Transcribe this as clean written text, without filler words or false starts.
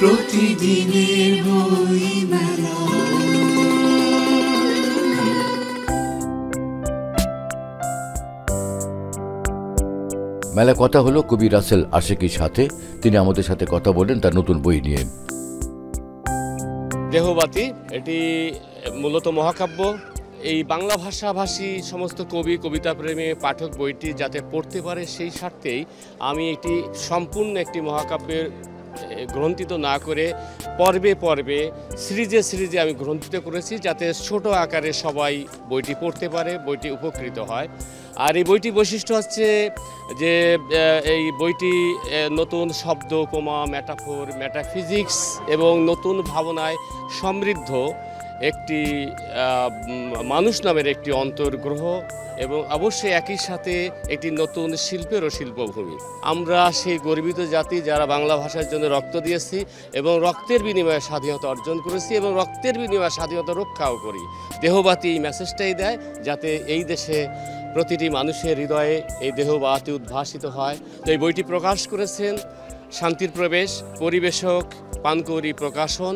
প্রতিদিনের বইমেলা। মেলা কথা হলো কবি রাসেল আশিকির সাথে। তিনি আমাদের সাথে কথা বলেন তার নতুন বই নিয়ে। দেহবাতি এটি মূলত মহাকাব্য। এই বাংলা ভাষাভাষী সমস্ত কবি, কবিতা প্রেমী পাঠক বইটি যাতে পড়তে পারে সেই স্বার্থেই আমি একটি সম্পূর্ণ একটি মহাকাব্যের গ্রন্থিত না করে পর্বে পর্বে সিরিজে সিরিজে আমি গ্রন্থিত করেছি, যাতে ছোট আকারে সবাই বইটি পড়তে পারে, বইটি উপকৃত হয়। আর এই বইটি বৈশিষ্ট্য হচ্ছে যে এই বইটি নতুন শব্দ, উপমা, মেটাফোর, মেটাফিজিক্স এবং নতুন ভাবনায় সমৃদ্ধ একটি মানুষ নামের একটি অন্তর্গ্রহ, এবং অবশ্যই একই সাথে একটি নতুন শিল্পেরও শিল্পভূমি। আমরা সেই গর্বিত জাতি যারা বাংলা ভাষার জন্য রক্ত দিয়েছি এবং রক্তের বিনিময়ে স্বাধীনতা অর্জন করেছি এবং রক্তের বিনিময়ে স্বাধীনতা রক্ষাও করি। দেহবাতি এই মেসেজটাই দেয় যাতে এই দেশে প্রতিটি মানুষের হৃদয়ে এই দেহবাতি উদ্ভাসিত হয়। তো এই বইটি প্রকাশ করেছেন শান্তির প্রবেশ, পরিবেশক পানকৌড়ি প্রকাশন।